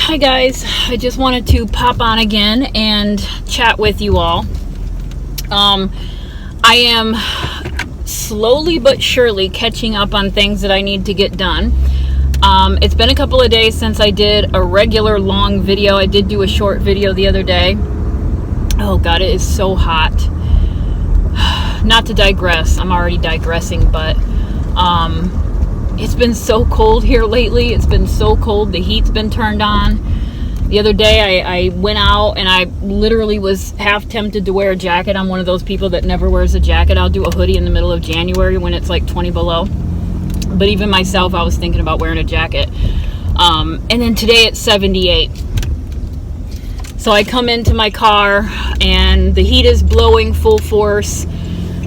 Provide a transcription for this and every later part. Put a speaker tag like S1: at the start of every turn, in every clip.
S1: Hi guys, I just wanted to pop on again and chat with you all. I am slowly but surely catching up on things that I need to get done. It's been a couple of days since I did a regular long video. I did do a short video the other day. Oh god, it is so hot. Not to digress, I'm already digressing, but it's been so cold here lately. It's been so cold. The heat's been turned on. The other day I went out and I literally was half tempted to wear a jacket. I'm one of those people that never wears a jacket. I'll do a hoodie in the middle of January when it's like 20 below. But even myself, I was thinking about wearing a jacket. And then today it's 78. So I come into my car and the heat is blowing full force.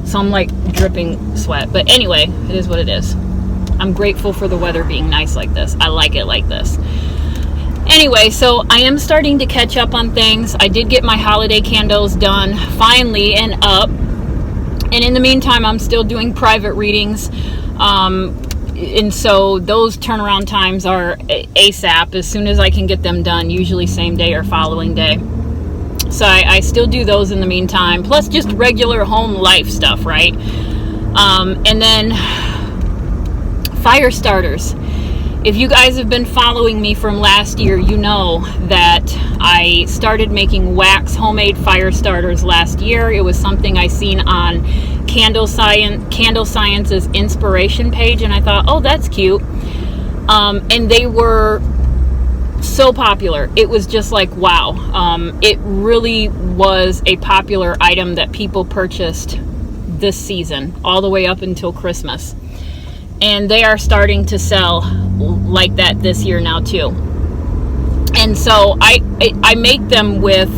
S1: So I'm like dripping sweat. But anyway, it is what it is. I'm grateful for the weather being nice like this. I like it like this. Anyway, so I am starting to catch up on things. I did get my holiday candles done finally and up. And in the meantime, I'm still doing private readings. And so those turnaround times are ASAP, as soon as I can get them done, usually same day or following day. So I still do those in the meantime, plus just regular home life stuff, right? And then fire starters. If you guys have been following me from last year, you know that I started making wax homemade fire starters last year. It was something I seen on Candle Science's inspiration page, and I thought, oh, that's cute. And they were so popular. It was just like, wow. It really was a popular item that people purchased this season, all the way up until Christmas. And they are starting to sell like that this year now too. And so I make them with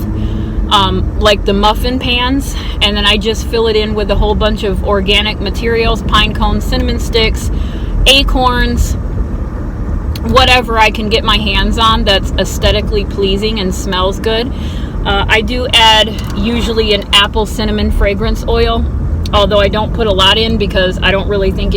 S1: like the muffin pans, and then I just fill it in with a whole bunch of organic materials, pine cones, cinnamon sticks, acorns, whatever I can get my hands on that's aesthetically pleasing and smells good. I do add usually an apple cinnamon fragrance oil, although I don't put a lot in because I don't really think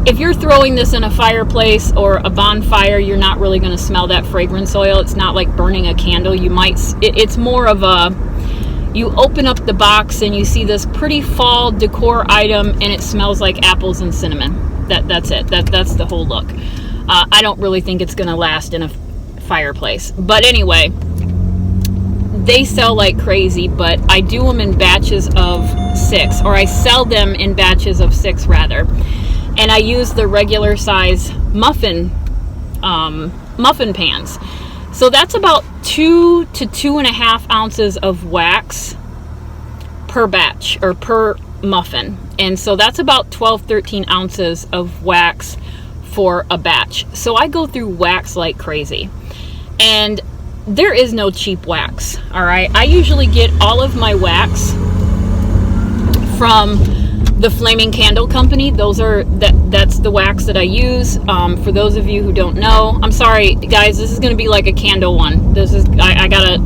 S1: if you're throwing this in a fireplace or a bonfire, you're not really going to smell that fragrance oil. It's not like burning a candle. It's more of a, you open up the box and you see this pretty fall decor item and it smells like apples and cinnamon. That's it. That's the whole look. I don't really think it's going to last in a fireplace. But anyway, they sell like crazy, but I do them in batches of 6, or I sell them in batches of 6 rather. And I use the regular size muffin pans. So that's about 2 to 2.5 ounces of wax per batch or per muffin. And so that's about 12-13 ounces of wax for a batch. So I go through wax like crazy. And there is no cheap wax, all right? I usually get all of my wax from the Flaming Candle Company. That's the wax that I use. For those of you who don't know, I'm sorry guys, this is going to be like a candle one. This is I gotta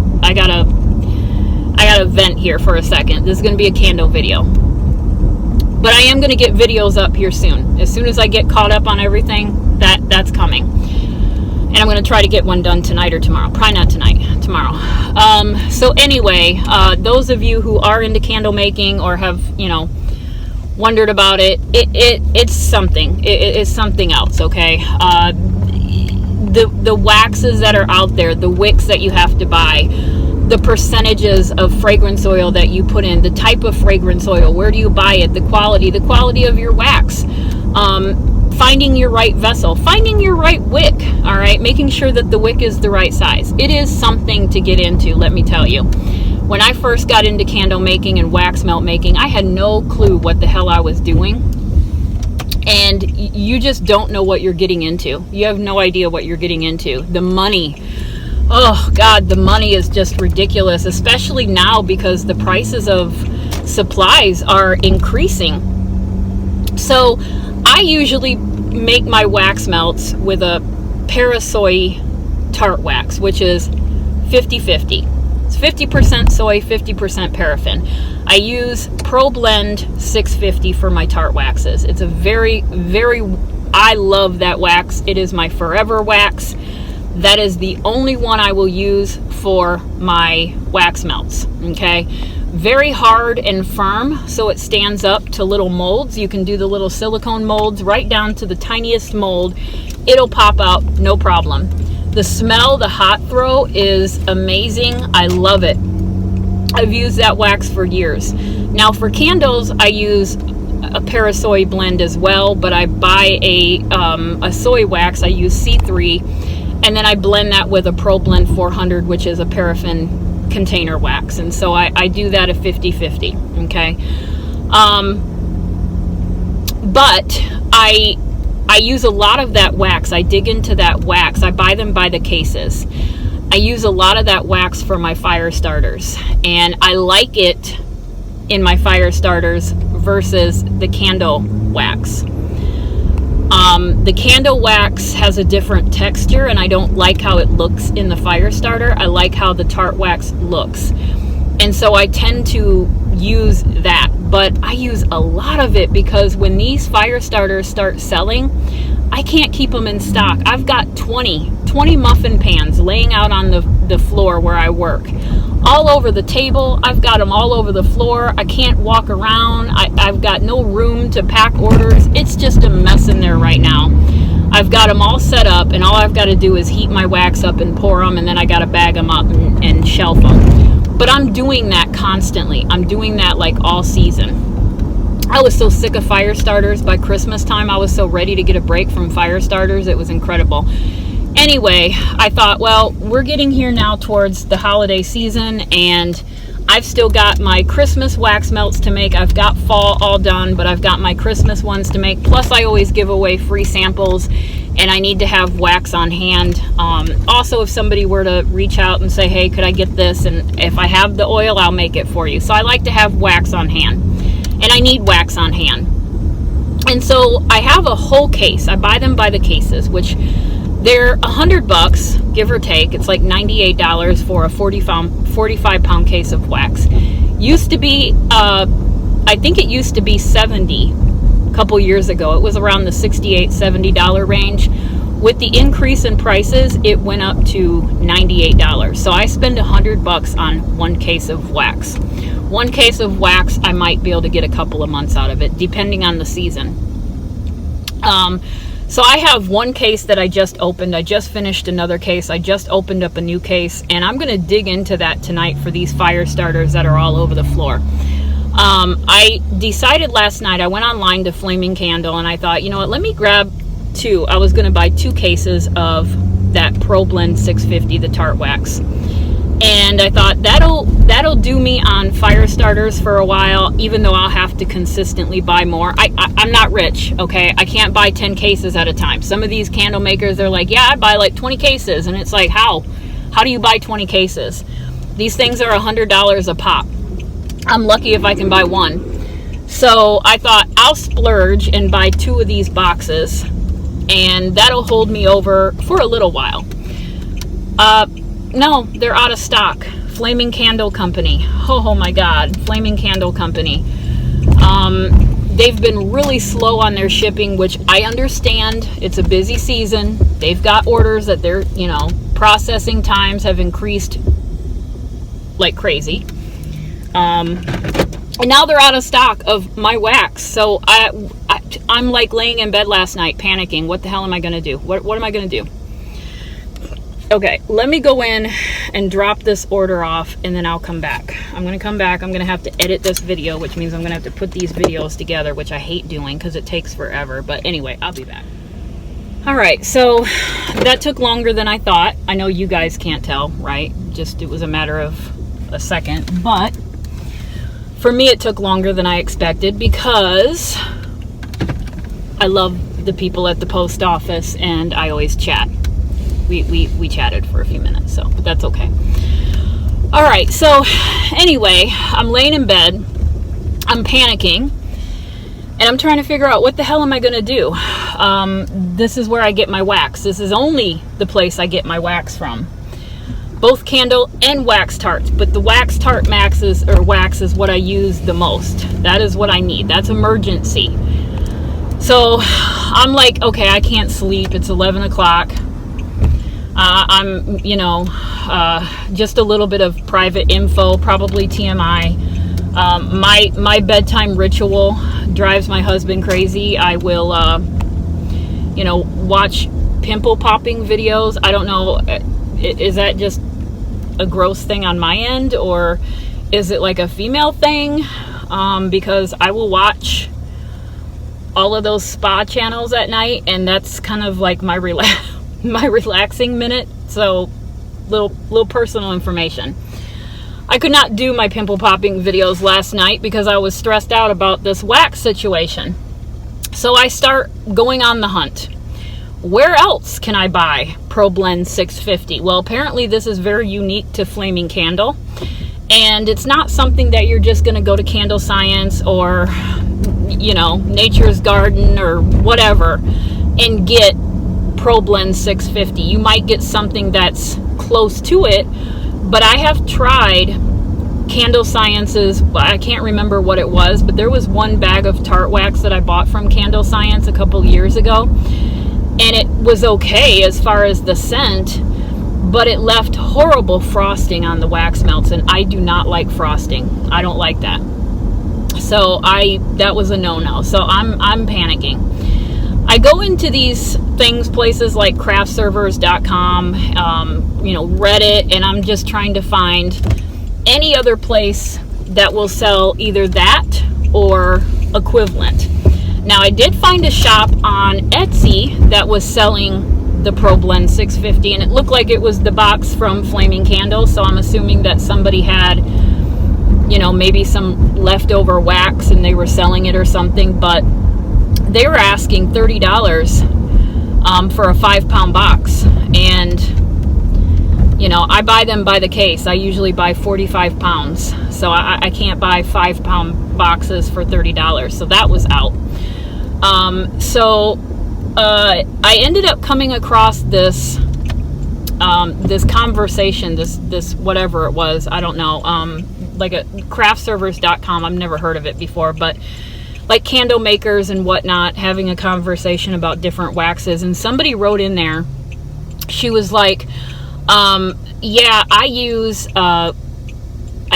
S1: vent here for a second. This is going to be a candle video, but I am going to get videos up here soon. As soon as I get caught up on everything, that's coming. And I'm going to try to get one done tonight or tomorrow. Probably not tonight, tomorrow. So anyway, those of you who are into candle making or have, wondered about it, it's something. It is something else, okay? The waxes that are out there, the wicks that you have to buy, the percentages of fragrance oil that you put in, the type of fragrance oil, where do you buy it, the quality of your wax, finding your right vessel, finding your right wick, all right? Making sure that the wick is the right size. It is something to get into, let me tell you. When I first got into candle making and wax melt making, I had no clue what the hell I was doing. And you just don't know what you're getting into. You have no idea what you're getting into. The money, oh God, the money is just ridiculous, especially now because the prices of supplies are increasing. So I usually make my wax melts with a parasoy tart wax, which is 50-50. It's 50% soy, 50% paraffin. I use Problend 650 for my tart waxes. It's a very, I love that wax. It is my forever wax. that is the only one I will use for my wax melts, okay? Very hard and firm, so it stands up to little molds. You can do the little silicone molds right down to the tiniest mold. It'll pop out, no problem. The smell, the hot throw is amazing. I love it. I've used that wax for years. Now for candles, I use a parasoy blend as well, but I buy a soy wax. I use C3, and then I blend that with a problend 400, which is a paraffin container wax, and so I do that at 50-50, okay? But I use a lot of that wax. I dig into that wax. I buy them by the cases. I use a lot of that wax for my fire starters, and I like it in my fire starters versus the candle wax. The candle wax has a different texture, and I don't like how it looks in the fire starter. I like how the tart wax looks, and so I tend to use that. But I use a lot of it because when these fire starters start selling, I can't keep them in stock. I've got 20 muffin pans laying out on the floor where I work, all over the table. I've got them all over the floor. I can't walk around. I've got no room to pack orders. It's just a mess in there right now. I've got them all set up, and all I've got to do is heat my wax up and pour them, and then I got to bag them up and shelf them. But I'm doing that constantly. I'm doing that like all season. I was so sick of fire starters by Christmas time. I was so ready to get a break from fire starters. It was incredible. Anyway, I thought, well, we're getting here now towards the holiday season, and I've still got my Christmas wax melts to make. I've got fall all done, but I've got my Christmas ones to make. Plus, I always give away free samples, and I need to have wax on hand. Also, if somebody were to reach out and say, hey, could I get this? And if I have the oil, I'll make it for you. So I like to have wax on hand, and I need wax on hand. And so I have a whole case. I buy them by the cases, which they're $100, give or take. It's like $98 for a 45-pound case of wax. Used to be, I think it used to be $70 a couple years ago. It was around the $68, $70 range. With the increase in prices, it went up to $98. So I spend $100 on one case of wax. One case of wax, I might be able to get a couple of months out of it, depending on the season. So I have one case that I just opened. I just finished another case. I just opened up a new case, and I'm going to dig into that tonight for these fire starters that are all over the floor. I decided last night, I went online to Flaming Candle, and I thought, you know what, let me grab two. I was going to buy 2 cases of that problend 650, the tart wax. And I thought that'll do me on fire starters for a while, even though I'll have to consistently buy more. I'm not rich, okay? I can't buy 10 cases at a time. Some of these candle makers, they're like, yeah, I buy like 20 cases. And it's like, how? How do you buy 20 cases? These things are $100 a pop. I'm lucky if I can buy one. So I thought I'll splurge and buy 2 of these boxes, and that'll hold me over for a little while. No, they're out of stock. Flaming Candle Company. Oh my God, Flaming Candle Company. They've been really slow on their shipping, which I understand. It's a busy season. They've got orders that their, processing times have increased like crazy. And now they're out of stock of my wax. So I'm like laying in bed last night panicking. What the hell am I going to do? What am I going to do? Okay, let me go in and drop this order off, and then I'll come back. I'm going to come back. I'm going to have to edit this video, which means I'm going to have to put these videos together, which I hate doing because it takes forever. But anyway, I'll be back. All right, so that took longer than I thought. I know you guys can't tell, right? Just it was a matter of a second. But for me, it took longer than I expected because I love the people at the post office, and I always chat. We chatted for a few minutes, but that's okay. All right, so anyway, I'm laying in bed, I'm panicking, and I'm trying to figure out what the hell am I going to do. This is where I get my wax. This is only the place I get my wax from. Both candle and wax tarts, but the wax tart wax is what I use the most. That is what I need. That's emergency. So I'm like, okay, I can't sleep. It's 11 o'clock. I'm, just a little bit of private info, probably TMI. My bedtime ritual drives my husband crazy. I will, watch pimple popping videos. I don't know, is that just a gross thing on my end, or is it like a female thing? Because I will watch all of those spa channels at night, and that's kind of like my relaxing minute. So little personal information. I could not do my pimple popping videos last night because I was stressed out about this wax situation. So I start going on the hunt. Where else can I buy Problend 650? Well, apparently this is very unique to Flaming Candle, and it's not something that you're just going to go to Candle Science or Nature's Garden or whatever and get Problend 650. You might get something that's close to it, but I have tried Candle Science's, I can't remember what it was, but there was one bag of tart wax that I bought from Candle Science a couple years ago, and it was okay as far as the scent, but it left horrible frosting on the wax melts, and I do not like frosting. I don't like that. So that was a no-no. So I'm panicking. I go into these places like craftservers.com, Reddit, and I'm just trying to find any other place that will sell either that or equivalent. Now, I did find a shop on Etsy that was selling the Problend 650, and it looked like it was the box from Flaming Candle, so I'm assuming that somebody had, maybe some leftover wax and they were selling it or something, but they were asking $30 for a 5-pound box, and I buy them by the case. I usually buy 45 pounds, so I can't buy 5-pound boxes for $30, so that was out. I ended up coming across this conversation, this whatever it was, I don't know, like a craftservers.com. I've never heard of it before, but like candle makers and whatnot having a conversation about different waxes, and somebody wrote in there, she was like, I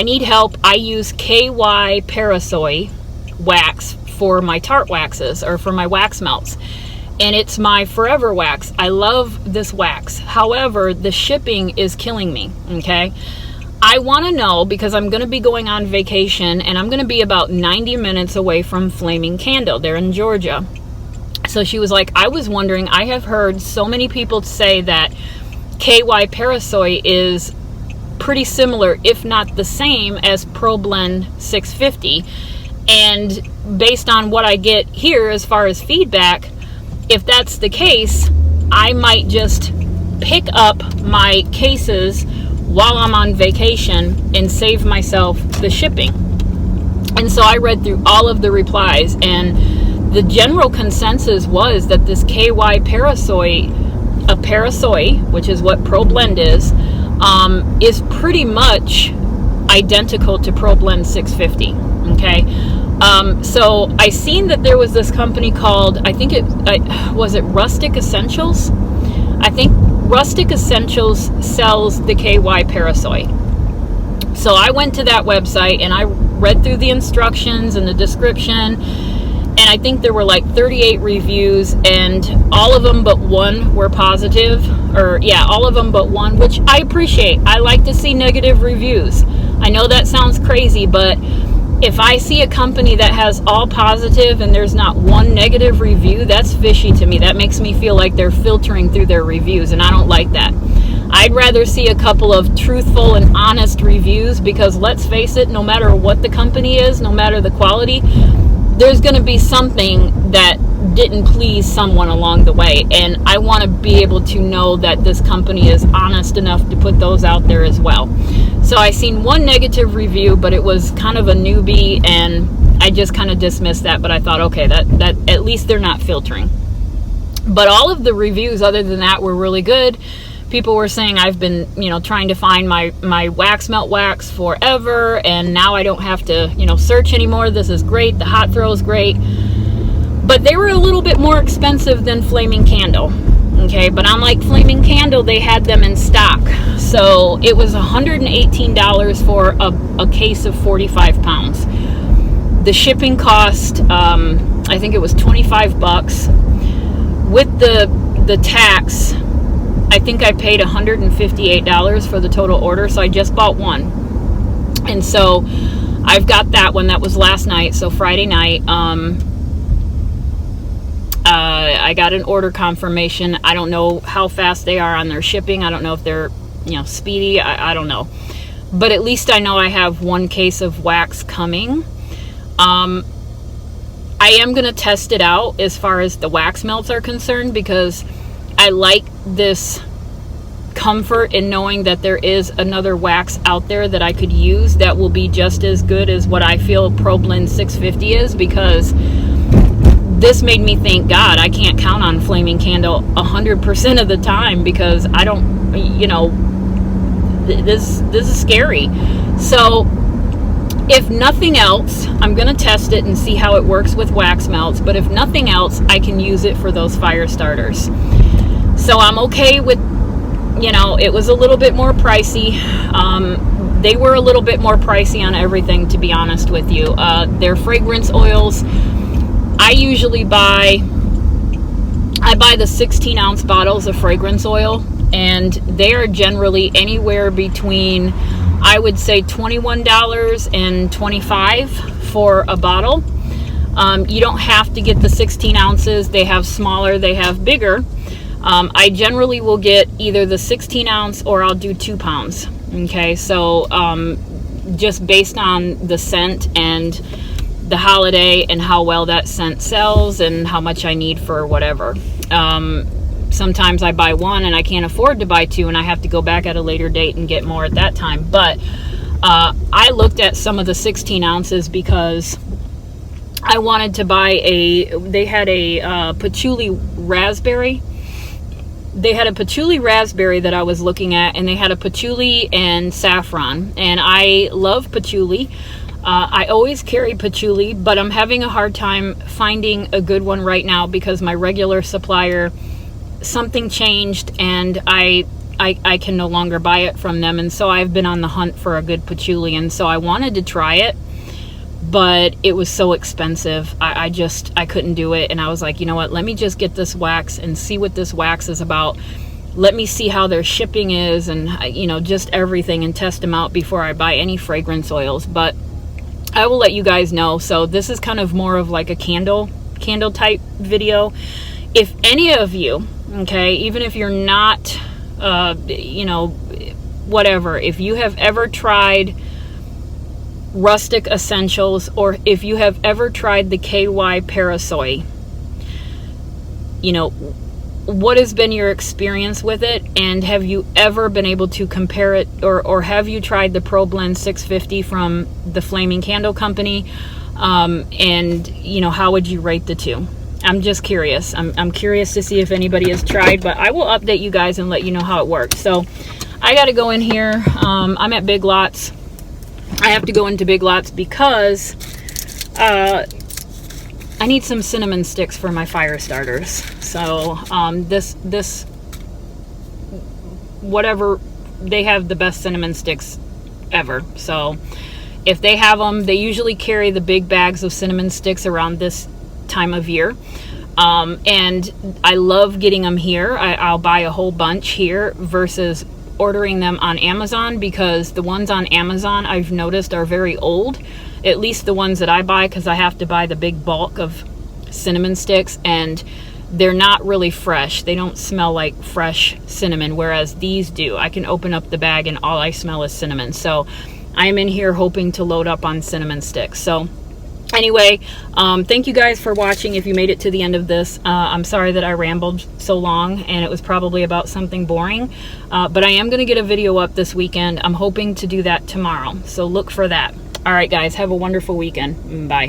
S1: need help. I use KY parasoy wax for my tart waxes or for my wax melts, and it's my forever wax. I love this wax. However, the shipping is killing me. Okay, I want to know, because I'm going to be going on vacation, and I'm going to be about 90 minutes away from Flaming Candle. They're in Georgia. So she was like, I was wondering, I have heard so many people say that KY parasoy is pretty similar, if not the same, as Problend 650. And based on what I get here as far as feedback, if that's the case, I might just pick up my cases while I'm on vacation and save myself the shipping. And so I read through all of the replies, and the general consensus was that this KY parasoy, a parasoy, which is what Problend is pretty much identical to Problend 650. Okay, so I seen that there was this company called, I think was it Rustic Essentials? I think Rustic Essentials sells the KY parasoy. So I went to that website and I read through the instructions and the description, and I think there were like 38 reviews, and all of them but one were positive, all of them but one, which I appreciate. I like to see negative reviews. I know that sounds crazy, but if I see a company that has all positive and there's not one negative review, that's fishy to me. That makes me feel like they're filtering through their reviews, and I don't like that. I'd rather see a couple of truthful and honest reviews, because let's face it, no matter what the company is, no matter the quality, there's going to be something that didn't please someone along the way, and I want to be able to know that this company is honest enough to put those out there as well. So I seen one negative review, but it was kind of a newbie, and I just kind of dismissed that, but I thought, okay, that at least they're not filtering. But all of the reviews other than that were really good. People were saying, I've been, trying to find my wax melt wax forever, and now I don't have to, search anymore. This is great. The hot throw is great. But they were a little bit more expensive than Flaming Candle. Okay, but unlike Flaming Candle, they had them in stock. So it was $118 for a case of 45 pounds. The shipping cost, I think it was 25 bucks. With the tax, I think I paid $158 for the total order, so I just bought one. And so I've got that one. That was last night, so Friday night. I got an order confirmation. I don't know how fast they are on their shipping. I don't know if they're, speedy. I don't know. But at least I know I have one case of wax coming. I am going to test it out as far as the wax melts are concerned, because I like this comfort in knowing that there is another wax out there that I could use that will be just as good as what I feel Problend 650 is, because this made me think, God, I can't count on Flaming Candle 100% of the time, because I don't, this is scary. So if nothing else, I'm going to test it and see how it works with wax melts, but if nothing else, I can use it for those fire starters. So I'm okay with, it was a little bit more pricey. They were a little bit more pricey on everything, to be honest with you. Their fragrance oils, I usually buy the 16-ounce bottles of fragrance oil, and they are generally anywhere between, I would say, $21 and $25 for a bottle. You don't have to get the 16 ounces. They have smaller, they have bigger. I generally will get either the 16 ounce or I'll do 2 pounds. Okay, so just based on the scent and the holiday and how well that scent sells and how much I need for whatever. Sometimes I buy one and I can't afford to buy two, and I have to go back at a later date and get more at that time. But I looked at some of the 16 ounces because I wanted to buy they had a patchouli raspberry. They had a patchouli raspberry that I was looking at, and they had a patchouli and saffron. And I love patchouli. I always carry patchouli, but I'm having a hard time finding a good one right now because my regular supplier, something changed, and I can no longer buy it from them. And so I've been on the hunt for a good patchouli, and so I wanted to try it, but it was so expensive. I couldn't do it. And I was like, you know what, let me just get this wax and see what this wax is about. Let me see how their shipping is, and just everything, and test them out before I buy any fragrance oils. But I will let you guys know. So this is kind of more of like a candle type video. If any of you, okay, even if you're not, whatever, if you have ever tried Rustic Essentials, or if you have ever tried the KY Parasoy, what has been your experience with it, and have you ever been able to compare it, or have you tried the Problend 650 from the Flaming Candle Company, and how would you rate the two? I'm just curious. I'm curious to see if anybody has tried, but I will update you guys and let you know how it works. So I got to go in here. I'm at Big Lots. I have to go into Big Lots because I need some cinnamon sticks for my fire starters. So this whatever, they have the best cinnamon sticks ever. So if they have them, they usually carry the big bags of cinnamon sticks around this time of year. And I love getting them here. I'll buy a whole bunch here versus ordering them on Amazon, because the ones on Amazon I've noticed are very old, at least the ones that I buy, because I have to buy the big bulk of cinnamon sticks, and they're not really fresh. They don't smell like fresh cinnamon, whereas these do. I can open up the bag and all I smell is cinnamon. So I'm in here hoping to load up on cinnamon sticks. So anyway, thank you guys for watching. If you made it to the end of this, I'm sorry that I rambled so long and it was probably about something boring, but I am going to get a video up this weekend. I'm hoping to do that tomorrow, so look for that. All right guys, have a wonderful weekend. Bye.